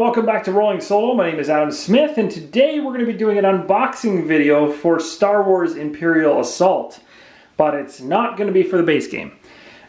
welcome back to Rolling Solo. My name is Adam Smith, and today we're going to be doing an unboxing video for Star Wars Imperial Assault, but it's not going to be for the base game.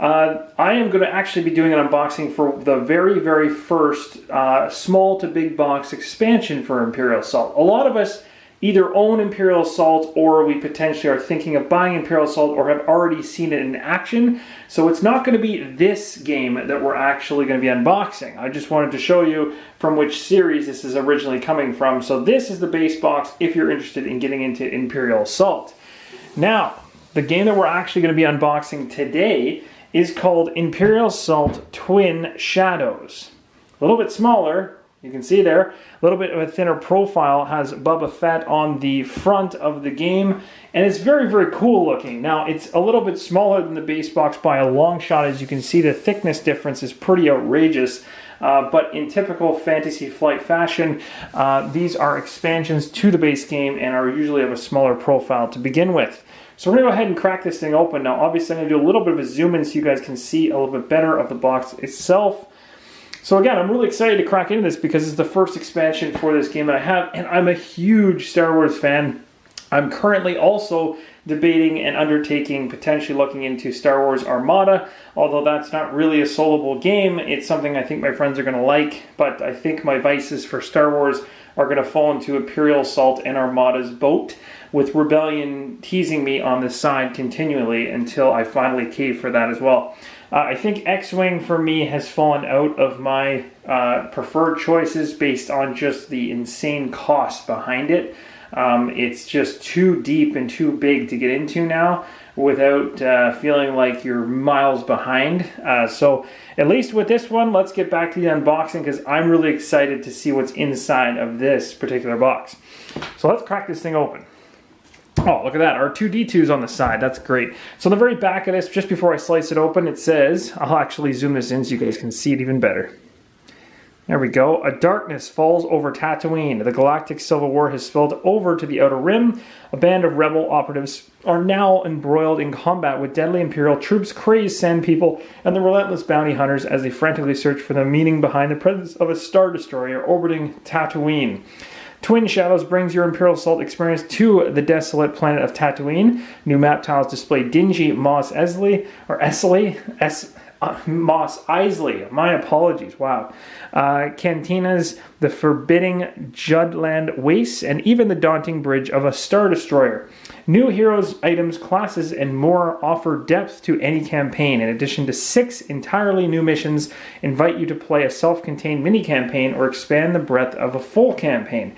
I am going to actually be doing an unboxing for the very first small to big box expansion for Imperial Assault. A lot of us either own Imperial Assault or we potentially are thinking of buying Imperial Assault or have already seen it in action. So it's not going to be this game that we're actually going to be unboxing. I just wanted to show you from which series this is originally coming from. So this is the base box if you're interested in getting into Imperial Assault. Now, the game that we're actually going to be unboxing today is called Imperial Assault Twin Shadows. A little bit smaller. You can see there, a little bit of a thinner profile, has Boba Fett on the front of the game, and it's very cool looking. Now, it's a little bit smaller than the base box by a long shot. As you can see, the thickness difference is pretty outrageous, but in typical Fantasy Flight fashion, these are expansions to the base game and are usually of a smaller profile to begin with. So we're going to go ahead and crack this thing open. Now, obviously, I'm going to do a little bit of a zoom in so you guys can see a little bit better of the box itself. So again, I'm really excited to crack into this because it's the first expansion for this game that I have, and I'm a huge Star Wars fan. I'm currently also debating and undertaking, potentially looking into Star Wars Armada, although that's not really a soloable game. It's something I think my friends are going to like, but I think my vices for Star Wars are going to fall into Imperial Assault and Armada's boat, with Rebellion teasing me on the side continually until I finally cave for that as well. I think X-Wing for me has fallen out of my preferred choices based on just the insane cost behind it. It's just too deep and too big to get into now without feeling like you're miles behind. So at least with this one, let's get back to the unboxing because I'm really excited to see what's inside of this particular box. So let's crack this thing open. Oh, look at that. R2-D2's on the side. That's great. So on the very back of this, just before I slice it open, it says, I'll actually zoom this in so you guys can see it even better. There we go. A darkness falls over Tatooine. The galactic civil war has spilled over to the Outer Rim. A band of rebel operatives are now embroiled in combat with deadly Imperial troops, crazed sand people, and the relentless bounty hunters as they frantically search for the meaning behind the presence of a Star Destroyer orbiting Tatooine. Twin Shadows brings your Imperial Assault experience to the desolate planet of Tatooine. New map tiles display dingy Mos Eisley, Mos Eisley. My apologies. Wow. Cantinas, the forbidding Judland wastes, and even the daunting bridge of a Star Destroyer. New heroes, items, classes, and more offer depth to any campaign. In addition to 6 entirely new missions, invite you to play a self-contained mini-campaign or expand the breadth of a full campaign.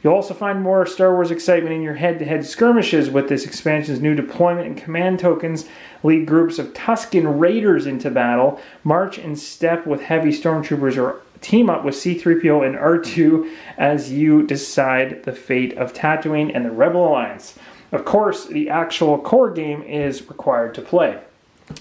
You'll also find more Star Wars excitement in your head-to-head skirmishes with this expansion's new deployment and command tokens. Lead groups of Tusken Raiders into battle, march in step with heavy stormtroopers, or team up with C-3PO and R2 as you decide the fate of Tatooine and the Rebel Alliance. Of course, the actual core game is required to play.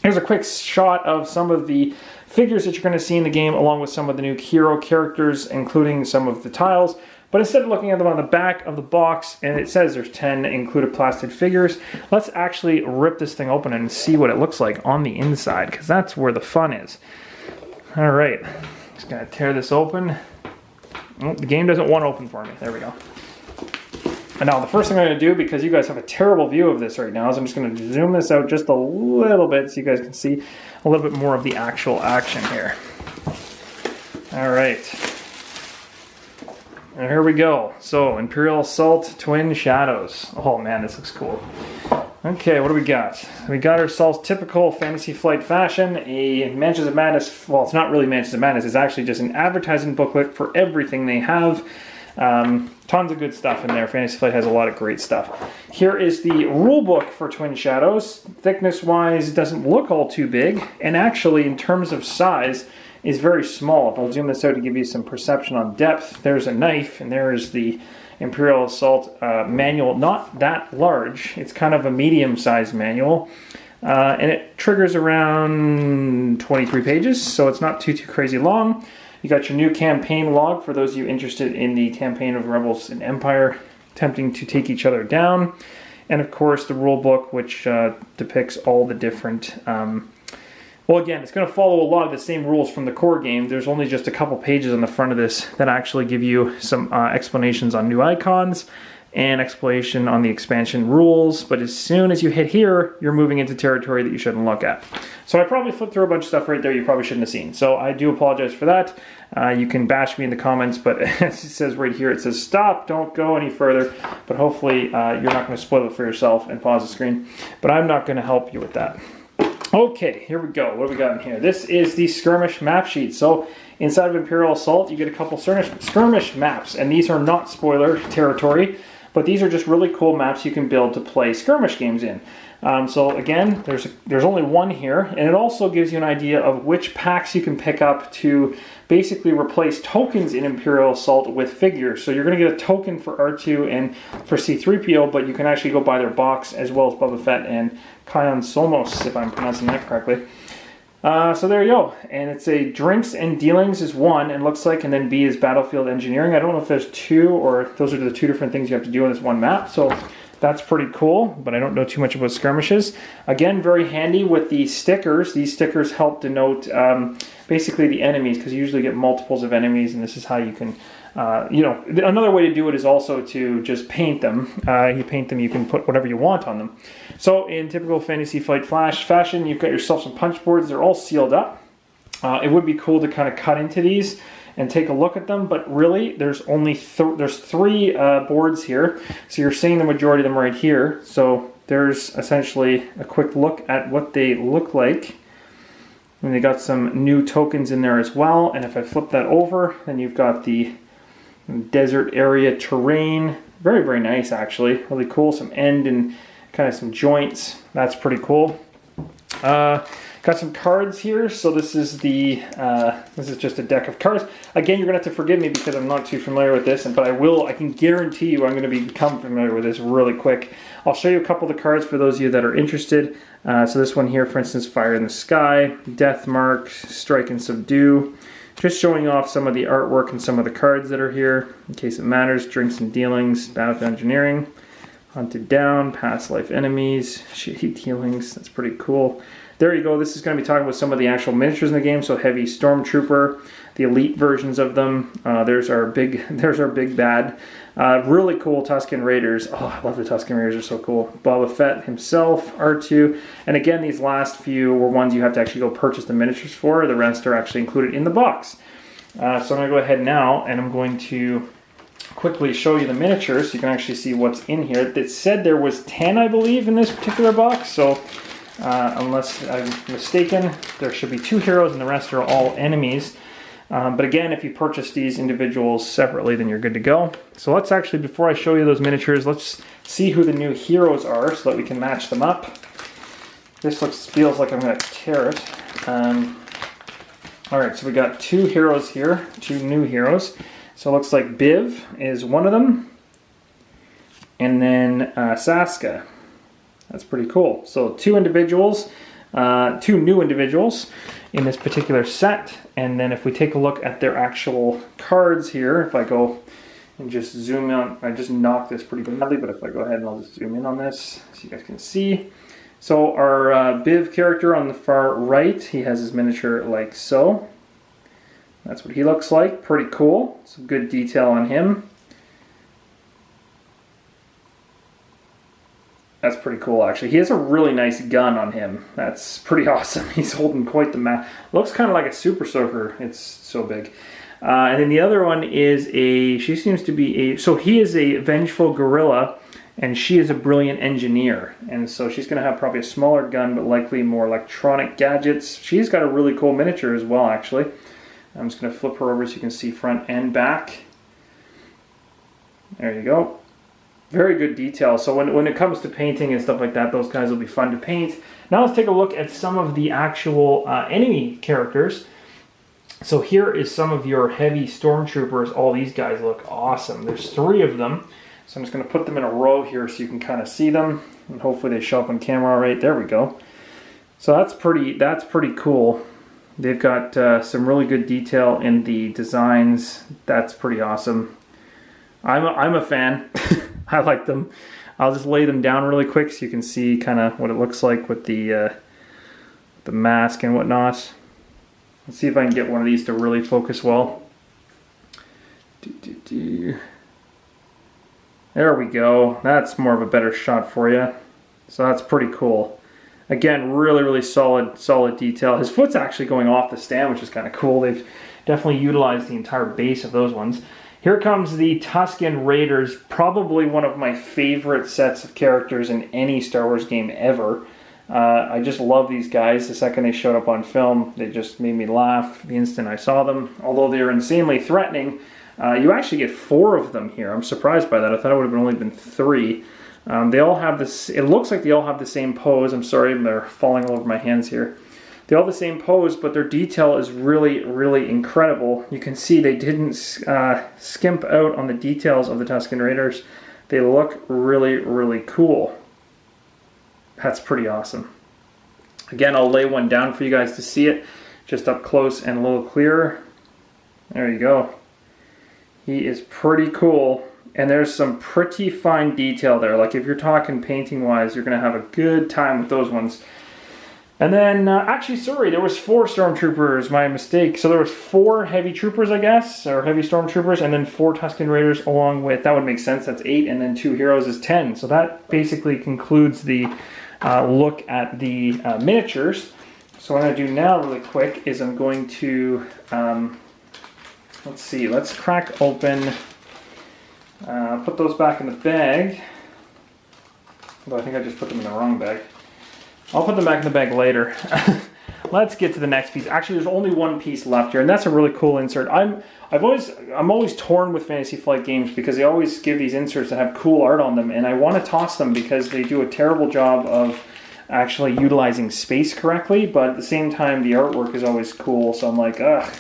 Here's a quick shot of some of the figures that you're going to see in the game, along with some of the new hero characters, including some of the tiles. But instead of looking at them on the back of the box, and it says there's 10 included plastic figures, let's actually rip this thing open and see what it looks like on the inside, because that's where the fun is. All right, just going to tear this open. Oh, the game doesn't want to open for me. There we go. And now the first thing I'm going to do, because you guys have a terrible view of this right now, is I'm just going to zoom this out just a little bit so you guys can see a little bit more of the actual action here. All right. And here we go. So, Imperial Assault Twin Shadows. Oh man, this looks cool. Okay, what do we got? We got ourselves typical Fantasy Flight fashion, a Mansions of Madness, well, it's not really Mansions of Madness, it's actually just an advertising booklet for everything they have. Tons of good stuff in there. Fantasy Flight has a lot of great stuff. Here is the rulebook for Twin Shadows. Thickness-wise, it doesn't look all too big, and actually, in terms of size, is very small. If I'll zoom this out to give you some perception on depth, there's a knife, and there is the Imperial Assault manual. Not that large. It's kind of a medium-sized manual, and it triggers around 23 pages, so it's not too crazy long. You got your new campaign log for those of you interested in the campaign of Rebels and Empire attempting to take each other down. And of course the rule book, which depicts all the different Well, again, it's going to follow a lot of the same rules from the core game. There's only just a couple pages on the front of this that actually give you some explanations on new icons and explanation on the expansion rules. But as soon as you hit here, you're moving into territory that you shouldn't look at. So I probably flipped through a bunch of stuff right there you probably shouldn't have seen. So I do apologize for that. You can bash me in the comments, but as it says right here, it says stop, don't go any further. But hopefully you're not going to spoil it for yourself and pause the screen. But I'm not going to help you with that. Okay, here we go. What do we got in here? This is the Skirmish Map Sheets. So inside of Imperial Assault, you get a couple skirmish maps, and these are not spoiler territory, but these are just really cool maps you can build to play skirmish games in. So again, there's only one here, and it also gives you an idea of which packs you can pick up to basically replace tokens in Imperial Assault with figures. So you're going to get a token for R2 and for C-3PO, but you can actually go buy their box as well as Boba Fett and Kion Somos, if I'm pronouncing that correctly. So there you go. And it's a drinks and dealings is one, and looks like, and then B is battlefield engineering. I don't know if there's two, or those are the two different things you have to do on this one map. So that's pretty cool, but I don't know too much about skirmishes. Again, very handy with the stickers. These stickers help denote basically the enemies, because you usually get multiples of enemies, and this is how you can, another way to do it is also to just paint them. You paint them, you can put whatever you want on them. So in typical Fantasy Flight Flash fashion, you've got yourself some punch boards. They're all sealed up. It would be cool to kind of cut into these and take a look at them, but really there's only there's three boards here, so you're seeing the majority of them right here. So there's essentially a quick look at what they look like, and they got some new tokens in there as well. And if I flip that over, then you've got the desert area terrain. Very, very nice, actually. Really cool. Some end and kind of some joints. That's pretty cool. Got some cards here. So this is just a deck of cards. Again, you're gonna have to forgive me because I'm not too familiar with this, but I can guarantee you I'm gonna become familiar with this really quick. I'll show you a couple of the cards for those of you that are interested. So this one here, for instance, Fire in the Sky, Death Mark, Strike and Subdue. Just showing off some of the artwork and some of the cards that are here, in case it matters. Drinks and Dealings, Battlefield Engineering, Hunted Down, Past Life Enemies, Shady Dealings. That's pretty cool. There you go. This is going to be talking about some of the actual miniatures in the game. So Heavy Stormtrooper, the elite versions of them. There's our big bad. Really cool Tusken Raiders. Oh, I love the Tusken Raiders. They're so cool. Boba Fett himself, R2. And again, these last few were ones you have to actually go purchase the miniatures for. The rest are actually included in the box. So I'm going to go ahead now, and I'm going to quickly show you the miniatures so you can actually see what's in here. It said there was 10, I believe, in this particular box. So unless I'm mistaken, there should be 2 heroes and the rest are all enemies. But again, if you purchase these individuals separately, then you're good to go. So let's actually, before I show you those miniatures, let's see who the new heroes are so that we can match them up. This feels like I'm going to tear it. Alright, so we got 2 heroes here, 2 new heroes. So it looks like Biv is one of them. And then Saska. That's pretty cool. So 2 individuals, 2 new individuals in this particular set. And then if we take a look at their actual cards here, if I go and just zoom in, I just knocked this pretty badly, but if I go ahead and I'll just zoom in on this so you guys can see. So our Biv character on the far right, he has his miniature like so. That's what he looks like. Pretty cool. Some good detail on him. That's pretty cool, actually. He has a really nice gun on him. That's pretty awesome. He's holding quite the map. Looks kind of like a Super Soaker. It's so big. And then the other one is she seems to be so he is a vengeful guerrilla, and she is a brilliant engineer. And so she's going to have probably a smaller gun, but likely more electronic gadgets. She's got a really cool miniature as well, actually. I'm just going to flip her over so you can see front and back. There you go. Very good detail. So when it comes to painting and stuff like that, those guys will be fun to paint. Now let's take a look at some of the actual enemy characters. So here is some of your heavy stormtroopers. All these guys look awesome. There's 3 of them. So I'm just going to put them in a row here so you can kind of see them. And hopefully they show up on camera all right. There we go. So that's pretty cool. They've got some really good detail in the designs. That's pretty awesome. I'm a fan. I like them. I'll just lay them down really quick so you can see kind of what it looks like with the the mask and whatnot. Let's see if I can get one of these to really focus well. There we go. That's more of a better shot for you. So that's pretty cool. Again, really solid detail. His foot's actually going off the stand, which is kind of cool. They've definitely utilized the entire base of those ones. Here comes the Tusken Raiders, probably one of my favorite sets of characters in any Star Wars game ever. I just love these guys. The second they showed up on film, they just made me laugh the instant I saw them. Although they're insanely threatening, you actually get 4 of them here. I'm surprised by that. I thought it would have only been 3. They all have this, it looks like they all have the same pose. I'm sorry, they're falling all over my hands here. They all have the same pose, but their detail is really incredible. You can see they didn't skimp out on the details of the Tusken Raiders. They look really cool. That's pretty awesome. Again, I'll lay one down for you guys to see it, just up close and a little clearer. There you go. He is pretty cool. And there's some pretty fine detail there. Like if you're talking painting wise, you're going to have a good time with those ones. And then, actually, sorry, there was 4 stormtroopers, my mistake. So there was 4 heavy troopers, I guess, or heavy stormtroopers, and then 4 Tusken Raiders along with, that would make sense, that's 8, and then 2 heroes is 10. So that basically concludes the look at the miniatures. So what I'm going to do now really quick is I'm going to, let's see, let's crack open, put those back in the bag. Although I think I just put them in the wrong bag. I'll put them back in the bag later. Let's get to the next piece. Actually, there's only one piece left here, and that's a really cool insert. I'm always torn with Fantasy Flight games because they always give these inserts that have cool art on them, and I want to toss them because they do a terrible job of actually utilizing space correctly, but at the same time, the artwork is always cool, so I'm like, ugh,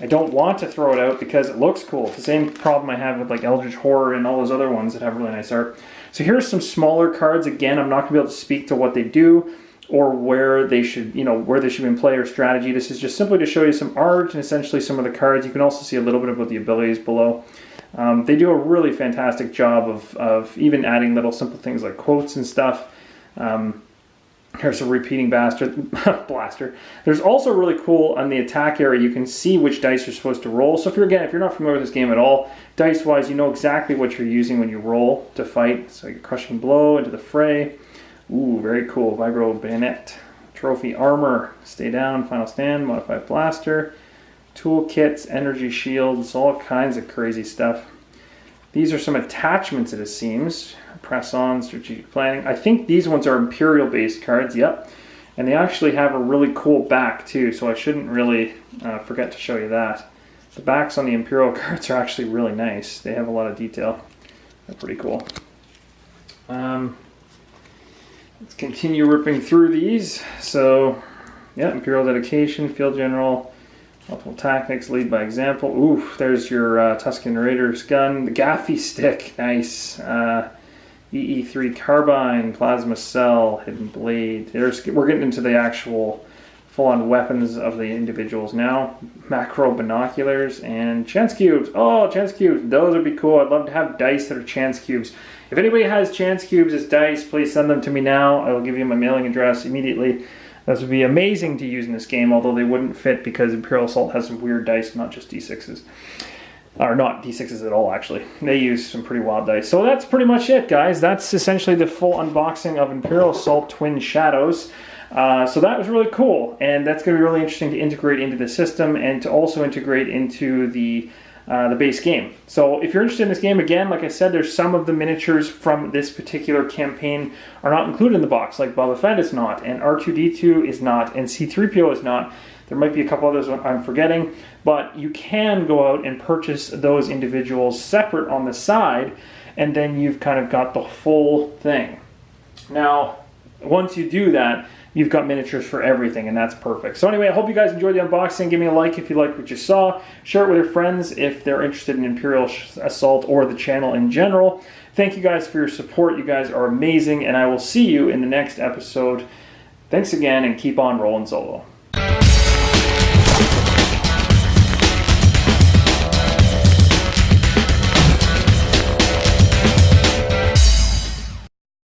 I don't want to throw it out because it looks cool. It's the same problem I have with like Eldritch Horror and all those other ones that have really nice art. So here's some smaller cards. Again, I'm not going to be able to speak to what they do or where they should, where they should be in play or strategy. This is just simply to show you some art and essentially some of the cards. You can also see a little bit about the abilities below. They do a really fantastic job of even adding little simple things like quotes and stuff. Here's a repeating blaster. There's also really cool on the attack area, you can see which dice you're supposed to roll. So if you're not familiar with this game at all, dice-wise, you know exactly what you're using when you roll to fight. So your crushing blow into the fray. Ooh, very cool. Vibro bayonet. Trophy armor. Stay down. Final stand. Modified blaster. Toolkits. Energy shields. All kinds of crazy stuff. These are some attachments, it seems. Press-on, strategic planning. I think these ones are Imperial-based cards, yep. And they actually have a really cool back, too, so I shouldn't really forget to show you that. The backs on the Imperial cards are actually really nice. They have a lot of detail. They're pretty cool. Let's continue ripping through these. So, yeah, Imperial dedication, field general, multiple tactics, lead by example. Oof, there's your Tusken Raiders gun. The Gaffy stick, nice. EE3 carbine, plasma cell, hidden blade. We're getting into the actual full-on weapons of the individuals now. Macro binoculars and chance cubes. Oh, chance cubes. Those would be cool. I'd love to have dice that are chance cubes. If anybody has chance cubes as dice, please send them to me now. I will give you my mailing address immediately. Those would be amazing to use in this game, although they wouldn't fit because Imperial Assault has some weird dice, not just D6s. Or not D6s at all, actually. They use some pretty wild dice. So that's pretty much it, guys. That's essentially the full unboxing of Imperial Assault Twin Shadows. So that was really cool, and that's going to be really interesting to integrate into the system and to also integrate into the base game. So if you're interested in this game, again, like I said, there's some of the miniatures from this particular campaign are not included in the box, like Boba Fett is not, and R2-D2 is not, and C-3PO is not. There might be a couple others I'm forgetting, but you can go out and purchase those individuals separate on the side, and then you've kind of got the full thing. Now, once you do that, you've got miniatures for everything, and that's perfect. So anyway, I hope you guys enjoyed the unboxing. Give me a like if you liked what you saw. Share it with your friends if they're interested in Imperial Assault or the channel in general. Thank you guys for your support. You guys are amazing, and I will see you in the next episode. Thanks again, and keep on rolling solo.